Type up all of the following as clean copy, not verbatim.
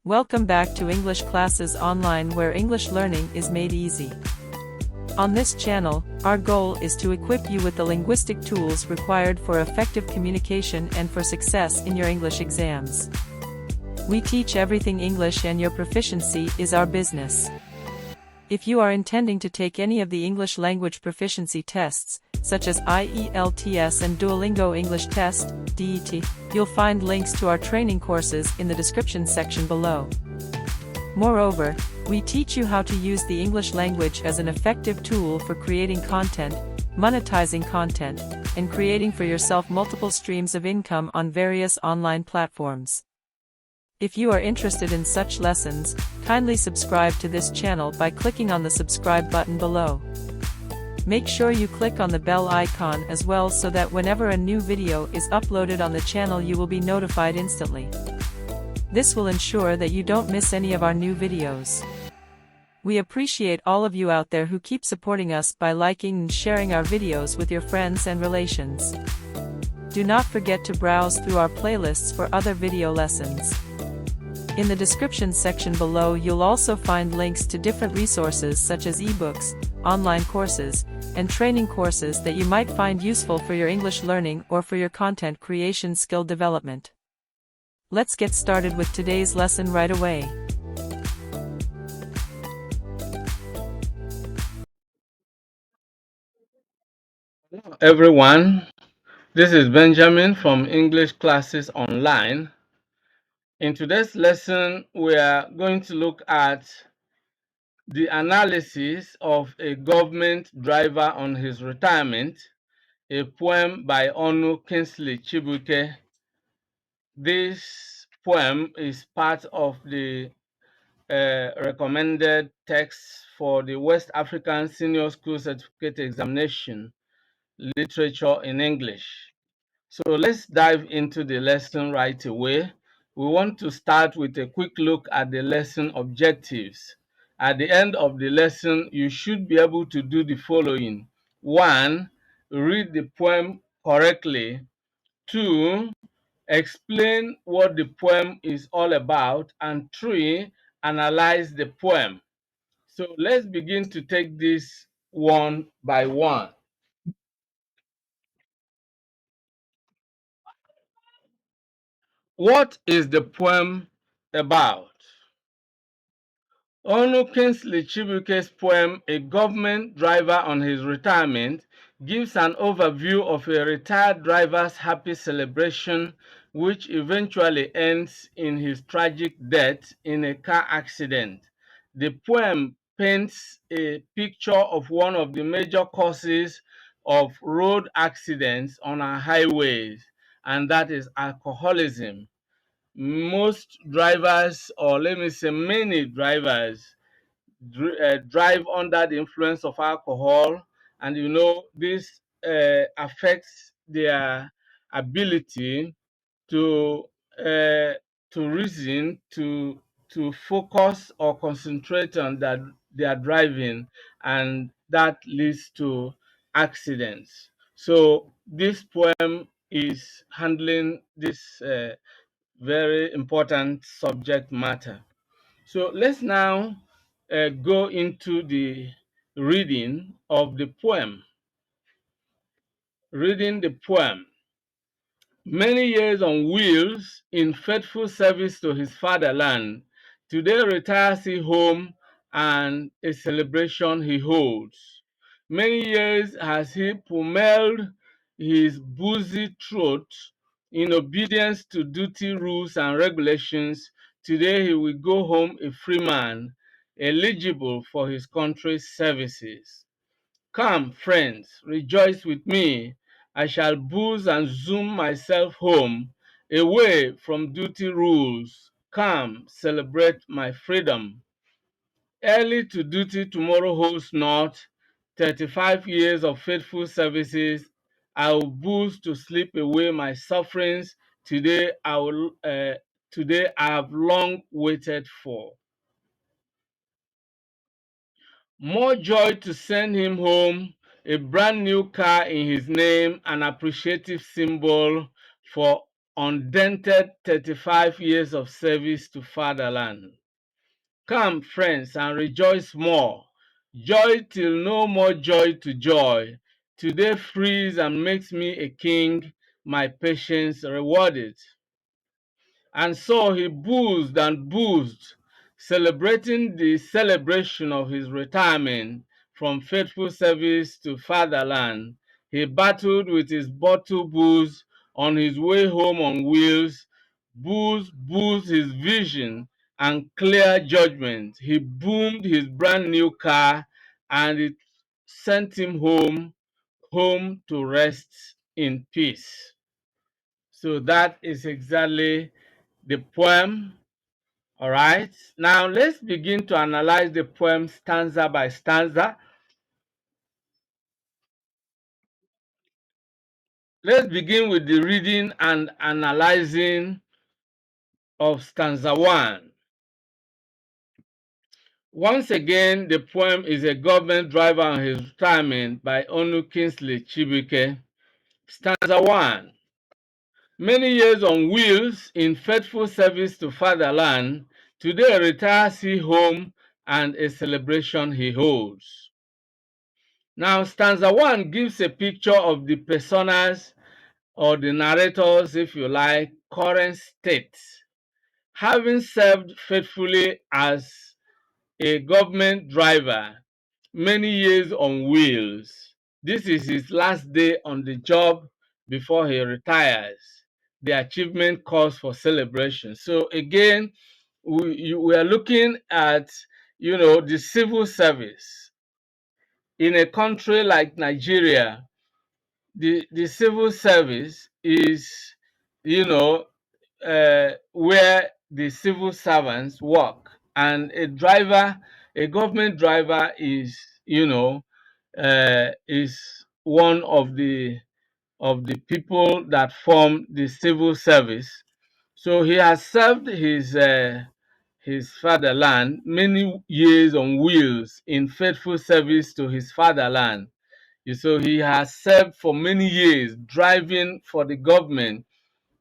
Welcome back to English Classes Online, where English learning is made easy. On this channel, our goal is to equip you with the linguistic tools required for effective communication and for success in your English exams. We teach everything English, and your proficiency is our business. If you are intending to take any of the English language proficiency tests, such as IELTS and Duolingo English Test, DET, you'll find links to our training courses in the description section below. Moreover, we teach you how to use the English language as an effective tool for creating content, monetizing content, and creating for yourself multiple streams of income on various online platforms. If you are interested in such lessons, kindly subscribe to this channel by clicking on the subscribe button below. Make sure you click on the bell icon as well, so that whenever a new video is uploaded on the channel you will be notified instantly. This will ensure that you don't miss any of our new videos. We appreciate all of you out there who keep supporting us by liking and sharing our videos with your friends and relations. Do not forget to browse through our playlists for other video lessons. In the description section below you'll also find links to different resources such as ebooks, online courses, and training courses that you might find useful for your English learning or for your content creation skill development. Let's get started with today's lesson right away. Hello everyone, this is Benjamin from English Classes Online. In today's lesson, we are going to look at the analysis of a government driver on his retirement, a poem by Onu Kingsley Chibuike. This poem is part of the recommended text for the West African Senior School Certificate Examination, Literature in English. So let's dive into the lesson right away. We want to start with a quick look at the lesson objectives. At the end of the lesson, you should be able to do the following. 1. Read the poem correctly. 2. Explain what the poem is all about. And 3. Analyze the poem. So let's begin to take this one by one. What is the poem about? Onu Kingsley Chibuike's poem, A Government Driver on His Retirement, gives an overview of a retired driver's happy celebration, which eventually ends in his tragic death in a car accident. The poem paints a picture of one of the major causes of road accidents on our highways, and that is alcoholism. Most drivers, or let me say many drivers, drive under the influence of alcohol, and this affects their ability to uh, reason, to focus or concentrate on that they are driving, and that leads to accidents. So this poem is handling this very important subject matter. So let's now go into the reading of the poem. Reading the poem. Many years on wheels in faithful service to his fatherland, today retires he home, and a celebration he holds. Many years has he pummeled his boozy throat in obedience to duty rules and regulations. Today he will go home a free man, eligible for his country's services. Come, friends, rejoice with me. I shall booze and zoom myself home, away from duty rules. Come, celebrate my freedom. Early to duty tomorrow holds not. 35 years of faithful services. I will booze to sleep away my sufferings. Today I have long waited for. More joy to send him home, a brand new car in his name, an appreciative symbol for undented 35 years of service to fatherland. Come, friends, and rejoice more. Joy till no more joy to joy. Today frees and makes me a king, my patience rewarded. And so he boozed and boozed, celebrating the celebration of his retirement from faithful service to fatherland. He battled with his bottle booze on his way home on wheels, boozed his vision and clear judgment. He boomed his brand new car and it sent him home to rest in peace. So that is exactly the poem. All right, now let's begin to analyze the poem stanza by stanza. Let's begin with the reading and analyzing of stanza 1. Once again, the poem is A Government Driver on His Retirement by Onu Kingsley Chibuike. Stanza 1. Many years on wheels in faithful service to fatherland, today retires he home and a celebration he holds. Now, stanza 1 gives a picture of the personas or the narrators, if you like, current state. Having served faithfully as a government driver, many years on wheels. This is his last day on the job before he retires. The achievement calls for celebration. So again, we are looking at, the civil service. In a country like Nigeria, the civil service is, where the civil servants work, and a government driver is one of the people that form the civil service. So he has served his fatherland many years on wheels in faithful service to his fatherland. So he has served for many years driving for the government,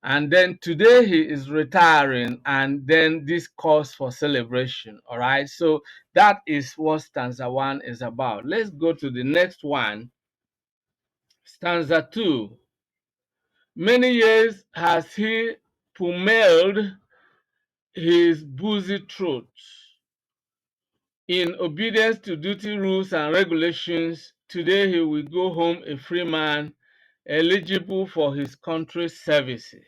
and then today he is retiring, and then this calls for celebration. All right, so that is what stanza 1 is about. Let's go to the next one. Stanza 2. Many years has he pummeled his boozy throat in obedience to duty rules and regulations. Today he will go home a free man, eligible for his country's services.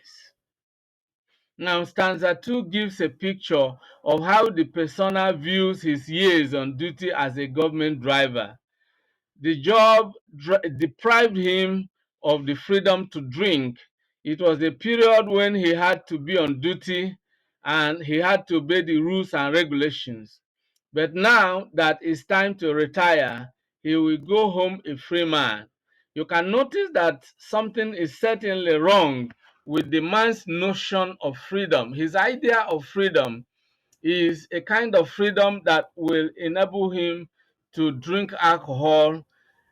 Now, stanza 2 gives a picture of how the persona views his years on duty as a government driver. The job deprived him of the freedom to drink. It was a period when he had to be on duty and he had to obey the rules and regulations. But now that it's time to retire, he will go home a free man. You can notice that something is certainly wrong with the man's notion of freedom. His idea of freedom is a kind of freedom that will enable him to drink alcohol.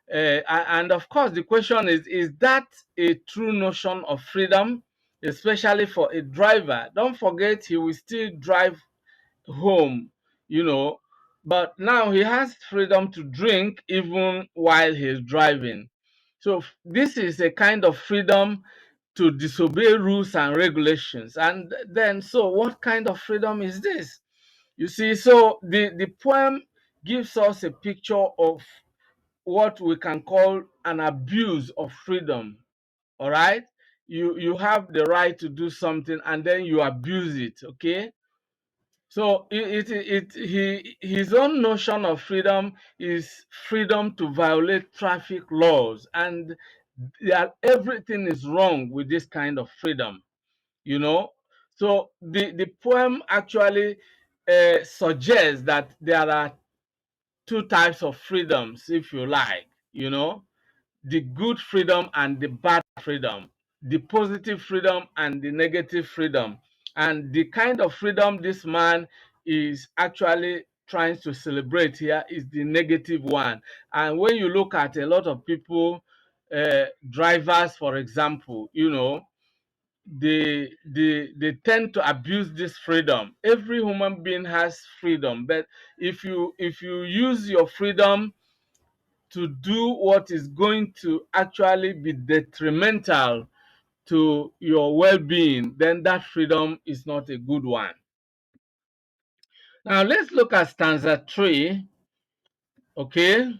And of course, the question is that a true notion of freedom, especially for a driver? Don't forget, he will still drive home, you know, but now he has freedom to drink even while he's driving. So this is a kind of freedom to disobey rules and regulations. And then, so what kind of freedom is this? You see, so the poem gives us a picture of what we can call an abuse of freedom. All right, you have the right to do something and then you abuse it. Okay, so his own notion of freedom is freedom to violate traffic laws, and everything is wrong with this kind of freedom, you know. So the poem actually suggests that there are two types of freedoms, if you like, the good freedom and the bad freedom, the positive freedom and the negative freedom. And the kind of freedom this man is actually trying to celebrate here is the negative one. And when you look at a lot of people, drivers, for example, they tend to abuse this freedom. Every human being has freedom, but if you use your freedom to do what is going to actually be detrimental to your well-being, then that freedom is not a good one. Now let's look at stanza 3. Okay.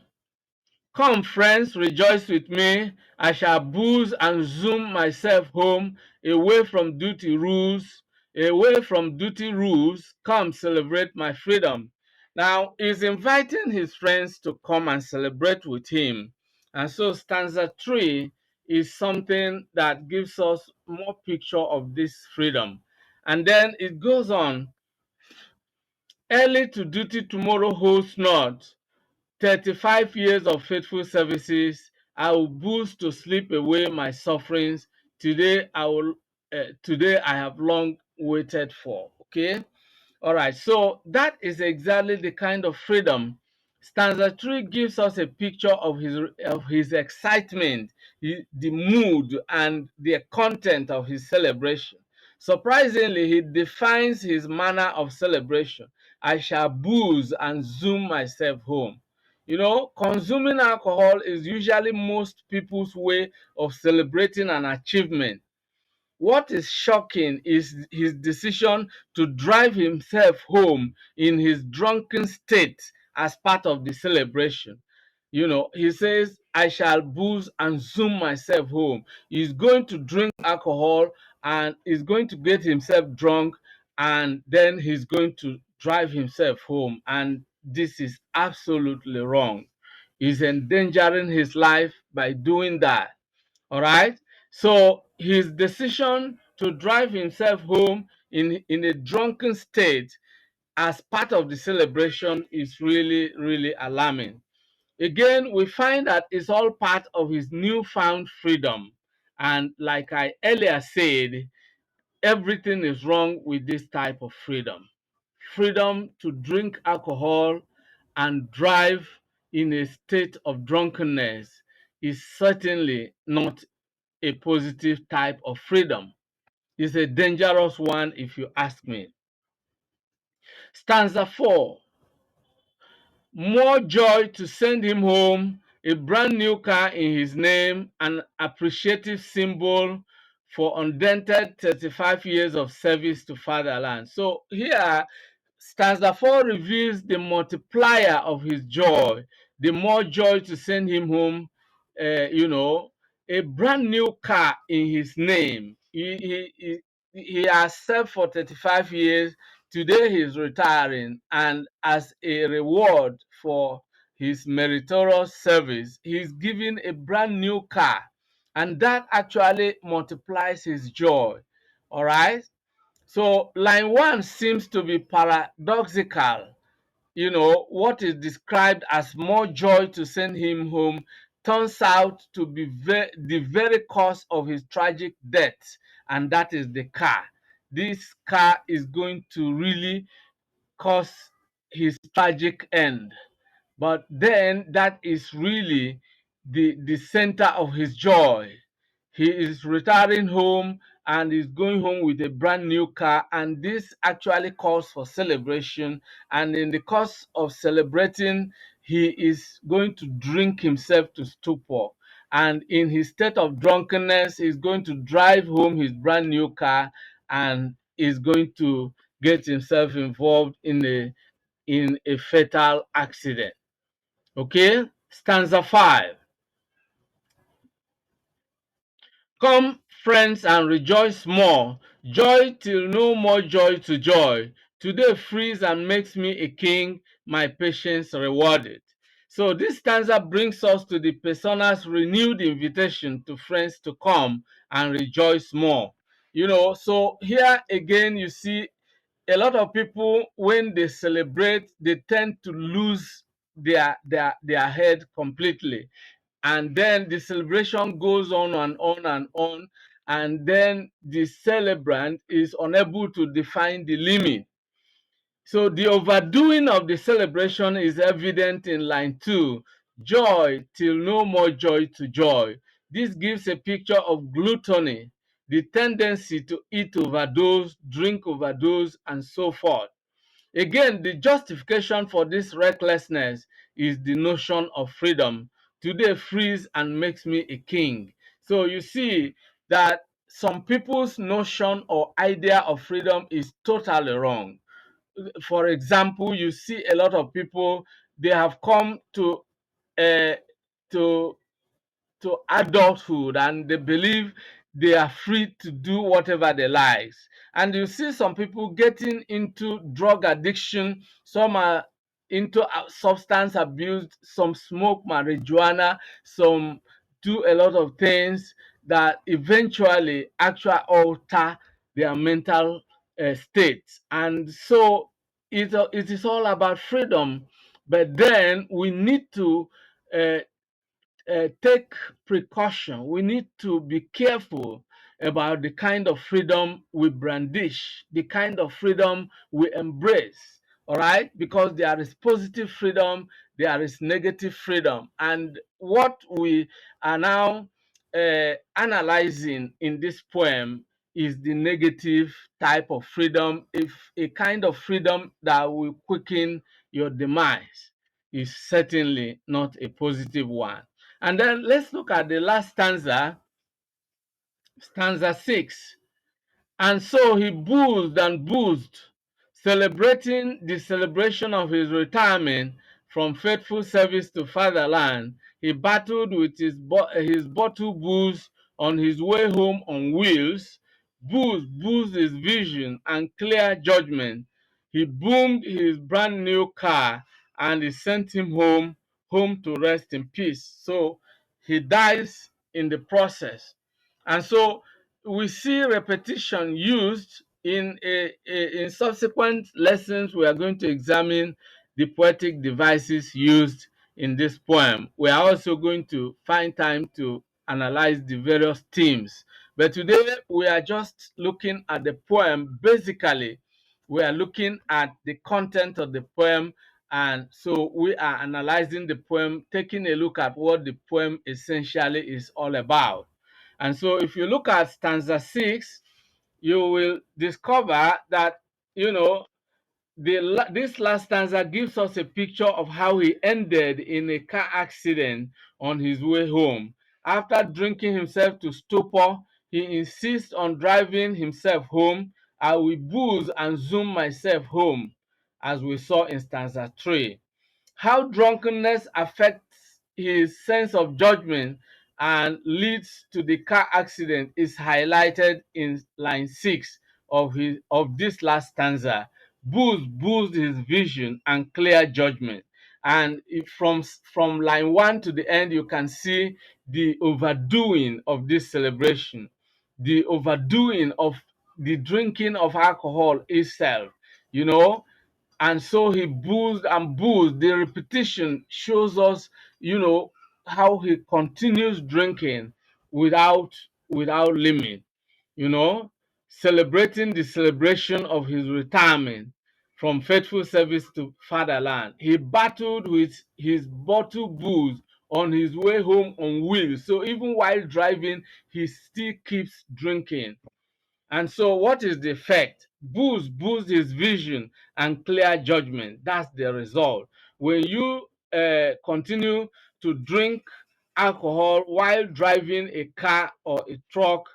Come, friends, rejoice with me. I shall booze and zoom myself home, away from duty rules, away from duty rules. Come, celebrate my freedom. Now, he's inviting his friends to come and celebrate with him. And so, stanza 3 is something that gives us more picture of this freedom. And then it goes on, early to duty tomorrow holds not. 35 years of faithful services, I will boost to sleep away my sufferings. Today I have long waited for. Okay. All right, so that is exactly the kind of freedom. Stanza 3 gives us a picture of his excitement, the mood, and the content of his celebration. Surprisingly, he defines his manner of celebration. I shall booze and zoom myself home. You know, consuming alcohol is usually most people's way of celebrating an achievement. What is shocking is his decision to drive himself home in his drunken state as part of the celebration. You know, he says, I shall booze and zoom myself home. He's going to drink alcohol and he's going to get himself drunk, and then he's going to drive himself home. And this is absolutely wrong. He's endangering his life by doing that. All right. So his decision to drive himself home in a drunken state as part of the celebration is really, really alarming. Again, we find that it's all part of his newfound freedom. And like I earlier said, everything is wrong with this type of freedom. Freedom to drink alcohol and drive in a state of drunkenness is certainly not a positive type of freedom. It's a dangerous one, if you ask me. Stanza 4. More joy to send him home, a brand new car in his name, an appreciative symbol for undented 35 years of service to fatherland. So here, stanza 4 reveals the multiplier of his joy, the more joy to send him home, a brand new car in his name. He has served for 35 years. Today he's retiring, and as a reward for his meritorious service, he's given a brand new car, and that actually multiplies his joy. All right. So line 1 seems to be paradoxical. You know, what is described as more joy to send him home turns out to be the very cause of his tragic death, and that is the car. This car is going to really cause his tragic end. But then that is really the center of his joy. He is retiring home and is going home with a brand new car, and this actually calls for celebration. And in the course of celebrating, he is going to drink himself to stupor, and in his state of drunkenness he's going to drive home his brand new car and is going to get himself involved in a fatal accident. Okay, stanza 5. Come, friends, and rejoice more. Joy till no more joy to joy. Today frees and makes me a king, my patience rewarded. So this stanza brings us to the persona's renewed invitation to friends to come and rejoice more. You know, so here again you see a lot of people, when they celebrate, they tend to lose their head completely, and then the celebration goes on and on and on, and then the celebrant is unable to define the limit. So the overdoing of the celebration is evident in line 2. Joy till no more joy to joy. This gives a picture of gluttony. the tendency to eat overdose, drink overdose, and so forth. Again, the justification for this recklessness is the notion of freedom. Today frees and makes me a king. So you see that some people's notion or idea of freedom is totally wrong. For example, you see a lot of people, they have come uh, to to adulthood and they believe they are free to do whatever they like. And you see some people getting into drug addiction, some are into substance abuse, some smoke marijuana, some do a lot of things that eventually actually alter their mental state. And so it is all about freedom, but then we need to uh, take precaution. We need to be careful about the kind of freedom we brandish, the kind of freedom we embrace. All right, because there is positive freedom, there is negative freedom, and what we are now analyzing in this poem is the negative type of freedom, if a kind of freedom that will quicken your demise is certainly not a positive one. And then let's look at the last stanza, stanza 6. And so he boozed and boozed, celebrating the celebration of his retirement from faithful service to fatherland. He battled with his bottle booze on his way home on wheels. Booze boozed his vision and clear judgment. He boomed his brand new car and he sent him home to rest in peace. So he dies in the process. And so we see repetition used in subsequent lessons. We are going to examine the poetic devices used in this poem. We are also going to find time to analyze the various themes. But today we are just looking at the poem. Basically, we are looking at the content of the poem, and so we are analyzing the poem, taking a look at what the poem essentially is all about. And so if you look at stanza 6, you will discover that, you know, this last stanza gives us a picture of how he ended in a car accident on his way home. After drinking himself to stupor, he insists on driving himself home. I will booze and zoom myself home, as we saw in stanza 3. How drunkenness affects his sense of judgment and leads to the car accident is highlighted in line 6 of this last stanza. Booze boosted his vision and clear judgment. And from line 1 to the end, you can see the overdoing of this celebration, the overdoing of the drinking of alcohol itself, you know. And so he boozed and boozed. The repetition shows us, you know, how he continues drinking without without limit, you know, celebrating the celebration of his retirement from faithful service to fatherland. He battled with his bottle booze on his way home on wheels. So even while driving, he still keeps drinking. And so, what is the effect? Boost his vision and clear judgment. That's the result. When you continue to drink alcohol while driving a car or a truck,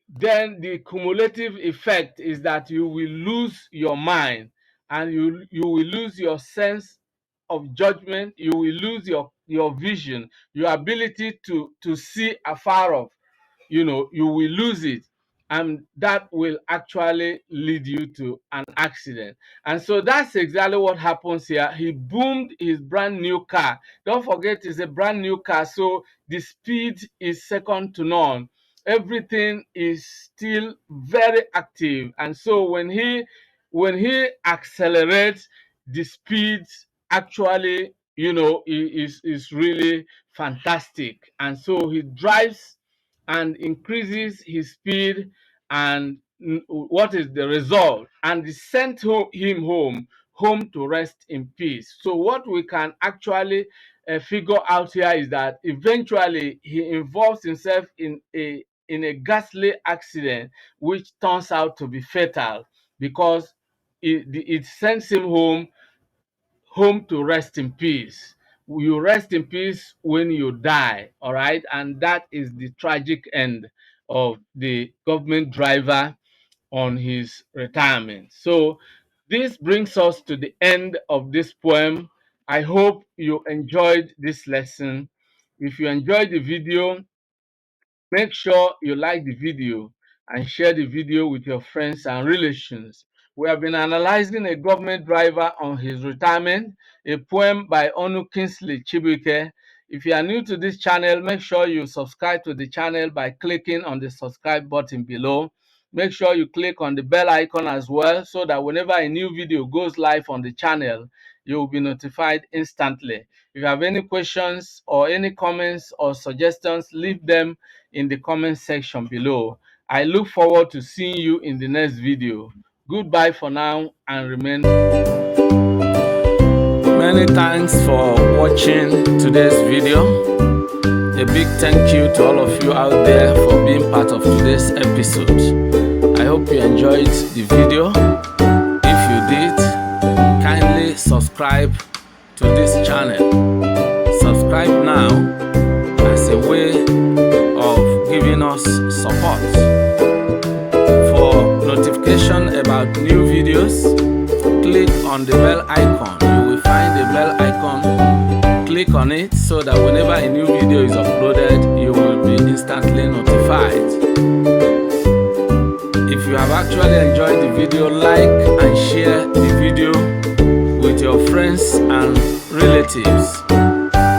then the cumulative effect is that you will lose your mind, and you will lose your sense of judgment. You will lose your vision, your ability to see afar off. You know, you will lose it, and that will actually lead you to an accident. And so that's exactly what happens here. He boomed his brand new car. Don't forget, it's a brand new car, so the speed is second to none. Everything is still very active, and so when he accelerates, the speed actually, you know, is really fantastic. And so he drives and increases his speed, and what is the result? And he sent him home to rest in peace. So what we can actually figure out here is that eventually he involves himself in a in a ghastly accident which turns out to be fatal because it sends him home to rest in peace. You rest in peace when you die, all right? And that is the tragic end of the government driver on his retirement. So this brings us to the end of this poem. I hope you enjoyed this lesson. If you enjoyed the video, make sure you like the video and share the video with your friends and relations. We have been analyzing a government driver on his retirement, a poem by Onu Kingsley Chibuike. If you are new to this channel, make sure you subscribe to the channel by clicking on the subscribe button below. Make sure you click on the bell icon as well so that whenever a new video goes live on the channel, you will be notified instantly. If you have any questions or any comments or suggestions, leave them in the comment section below. I look forward to seeing you in the next video. Goodbye for now and remain. Many thanks for watching today's video. A big thank you to all of you out there for being part of today's episode. I hope you enjoyed the video. If you did, kindly subscribe to this channel. Subscribe now as a way of giving us support. For notification about new videos, click on the bell icon. You will find the bell icon. Click on it so that whenever a new video is uploaded, you will be instantly notified. If you have actually enjoyed the video, like and share the video with your friends and relatives.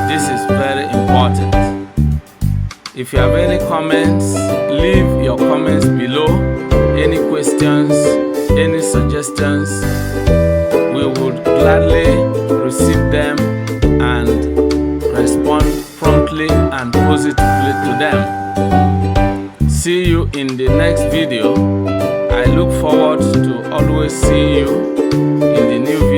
This is very important. If you have any comments, leave your comments below. Any questions, any suggestions, we would gladly receive them and respond promptly and positively to them. See you in the next video. I look forward to always seeing you in the new video.